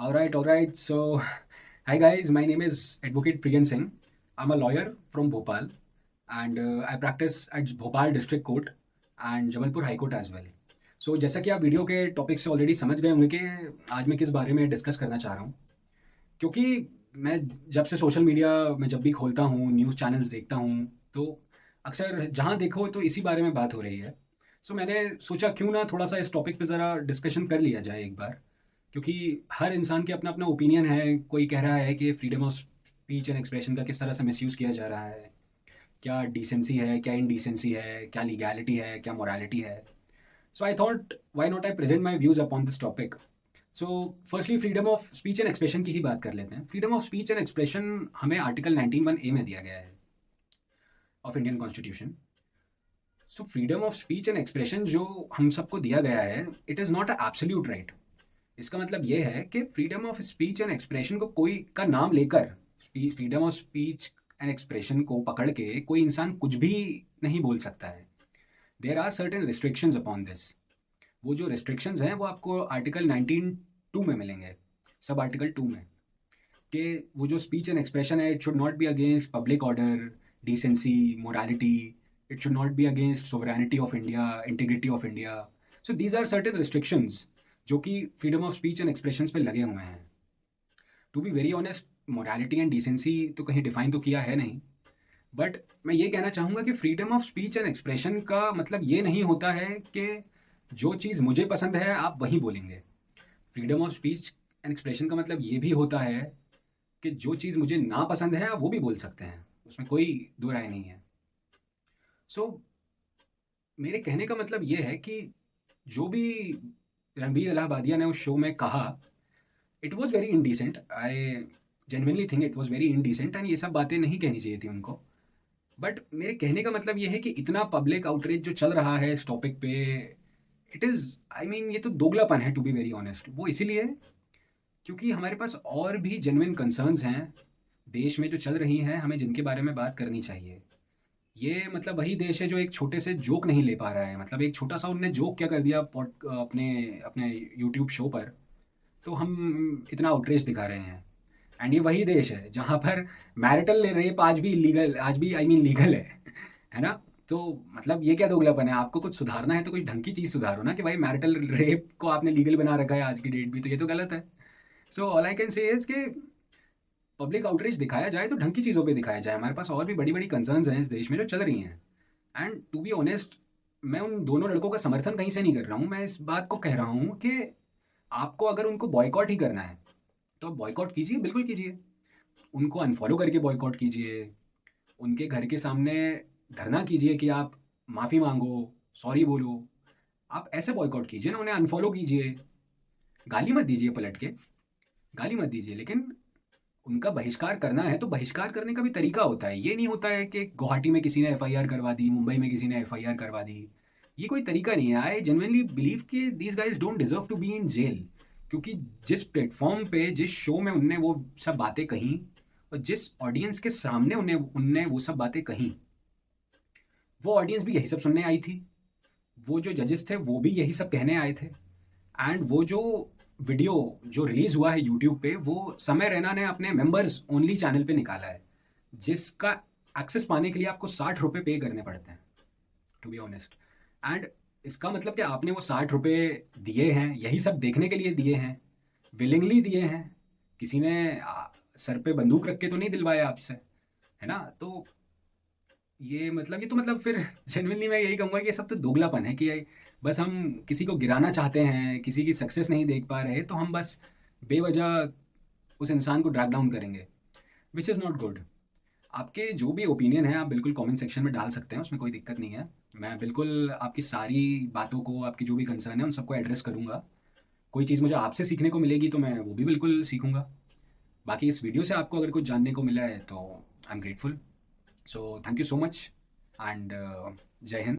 All right. So, hi guys, my name is Advocate Priyan Singh. I'm a lawyer from Bhopal and I practice at Bhopal District Court and Jabalpur High Court as well. So, जैसा कि आप video के topic से already समझ गए होंगे कि आज मैं किस बारे में डिस्कस करना चाह रहा हूँ, क्योंकि मैं जब से सोशल मीडिया में जब भी खोलता हूँ, न्यूज़ चैनल्स देखता हूँ, तो अक्सर जहाँ देखो तो इसी बारे में बात हो रही है। सो मैंने सोचा क्यों ना थोड़ा सा इस टॉपिक पे ज़रा डिस्कशन कर लिया जाए एक बार, क्योंकि हर इंसान के अपना अपना ओपिनियन है। कोई कह रहा है कि freedom of speech and expression का किस तरह से मिसयूज़ किया जा रहा है, क्या डिसेंसी है, क्या इनडिसेंसी है, क्या लीगैलिटी है, क्या मोरालिटी है। So I thought why not I present my views upon this topic. So firstly freedom of speech and expression की ही बात कर लेते हैं। Freedom of speech and expression हमें आर्टिकल 19(1) में दिया गया है of Indian constitution. So freedom of speech and expression जो हम सबको दिया गया है, it is not a absolute right. इसका मतलब ये है कि freedom of speech and expression को कोई का नाम लेकर, freedom of speech and expression को पकड़ के कोई इंसान कुछ भी नहीं बोल सकता है। There are certain restrictions upon this. वो जो रिस्ट्रिक्शंस हैं वो आपको आर्टिकल 19(2) में मिलेंगे, सब आर्टिकल 2 में, कि वो जो स्पीच एंड एक्सप्रेशन है, it should not be against public order, decency, morality, it should not be against sovereignty of India, integrity of India. So these are certain restrictions जो कि freedom of speech and expression पे लगे हुए हैं। To be very honest, morality and decency तो कहीं define तो किया है नहीं, बट मैं ये कहना चाहूँगा कि freedom of speech and expression का मतलब ये नहीं होता है कि जो चीज़ मुझे पसंद है आप वही बोलेंगे। Freedom of speech and expression का मतलब ये भी होता है कि जो चीज़ मुझे ना पसंद है आप वो भी बोल सकते हैं, उसमें कोई दो राय नहीं है। सो मेरे कहने का मतलब ये है कि जो भी रणबीर इलाहाबादिया ने उस शो में कहा, it was very indecent. I genuinely think it was very indecent and ये सब बातें नहीं कहनी चाहिए थी उनको। बट मेरे कहने का मतलब ये है कि इतना पब्लिक आउटरीच जो चल रहा है इस टॉपिक पे, इट इज़, आई मीन, ये तो दोगलापन है टू बी वेरी ऑनेस्ट। वो इसीलिए क्योंकि हमारे पास और भी जेन्युइन कंसर्न्स हैं देश में जो चल रही हैं, हमें जिनके बारे में बात करनी चाहिए। ये मतलब वही देश है जो एक छोटे से जोक नहीं ले पा रहा है। मतलब एक छोटा सा उनने जोक क्या कर दिया अपने अपने यूट्यूब शो पर, तो हम इतना आउटरीच दिखा रहे हैं। एंड ये वही देश है जहाँ पर मैरिटल रेप आज भी इलीगल, आज भी आई मीन लीगल है ना। तो मतलब ये क्या दोगलापन है? आपको कुछ सुधारना है तो कुछ ढंग की चीज़ सुधारो ना, कि भाई मैरिटल रेप को आपने लीगल बना रखा है आज की डेट में, तो ये तो गलत है। So all I can say is कि पब्लिक आउटरीच दिखाया जाए तो ढंग की चीज़ों पे दिखाया जाए। हमारे पास और भी बड़ी बड़ी कंसर्न्स हैं इस देश में जो चल रही हैं। एंड टू बी ऑनेस्ट, मैं उन दोनों लड़कों का समर्थन कहीं से नहीं कर रहा हूँ। मैं इस बात को कह रहा हूँ कि आपको अगर उनको बॉयकॉट ही करना है तो आप बॉयकॉट कीजिए, बिल्कुल कीजिए। उनको अनफॉलो करके बॉयकॉट कीजिए, उनके घर के सामने धरना कीजिए कि आप माफ़ी मांगो, सॉरी बोलो। आप ऐसे बॉयकॉट कीजिए ना, उन्हें अनफॉलो कीजिए। गाली मत दीजिए पलट के, गाली मत दीजिए, लेकिन उनका बहिष्कार करना है तो बहिष्कार करने का भी तरीका होता है। ये नहीं होता है कि गुवाहाटी में किसी ने एफआईआर करवा दी, मुंबई में किसी ने एफआईआर करवा दी। ये कोई तरीका नहीं है। आई जेन्युइनली बिलीव कि these guys don't deserve to be in jail, क्योंकि जिस प्लेटफॉर्म पे, जिस शो में उनने वो सब बातें कहीं और जिस ऑडियंस के सामने उन्हें उनने वो सब बातें कहीं, वो ऑडियंस भी यही सब सुनने आई थी। वो जो जजेस थे वो भी यही सब कहने आए थे। एंड वो जो वीडियो जो रिलीज़ हुआ है यूट्यूब पे, वो समय रैना ने अपने मेंबर्स ओनली चैनल पे निकाला है, जिसका एक्सेस पाने के लिए आपको 60 रुपये पे करने पड़ते हैं, टू बी ऑनेस्ट। एंड इसका मतलब कि आपने वो 60 रुपये दिए हैं, यही सब देखने के लिए दिए हैं, विलिंगली दिए हैं। किसी ने सर पे बंदूक रख के तो नहीं दिलवाया आपसे, है ना। तो ये तो मतलब फिर जेनुइनली मैं यही कहूँगा कि ये सब तो दोगलापन है, कि बस हम किसी को गिराना चाहते हैं, किसी की सक्सेस नहीं देख पा रहे तो हम बस बेवजह उस इंसान को ड्रैग डाउन करेंगे, विच इज़ नॉट गुड। आपके जो भी ओपिनियन है आप बिल्कुल कमेंट सेक्शन में डाल सकते हैं, उसमें कोई दिक्कत नहीं है। मैं बिल्कुल आपकी सारी बातों को, आपकी जो भी कंसर्न है उन सबको एड्रेस करूँगा। कोई चीज़ मुझे आपसे सीखने को मिलेगी तो मैं वो भी बिल्कुल सीखूँगा। बाकी इस वीडियो से आपको अगर कुछ जानने को मिला है तो I am grateful. So thank you so much and जय हिंद।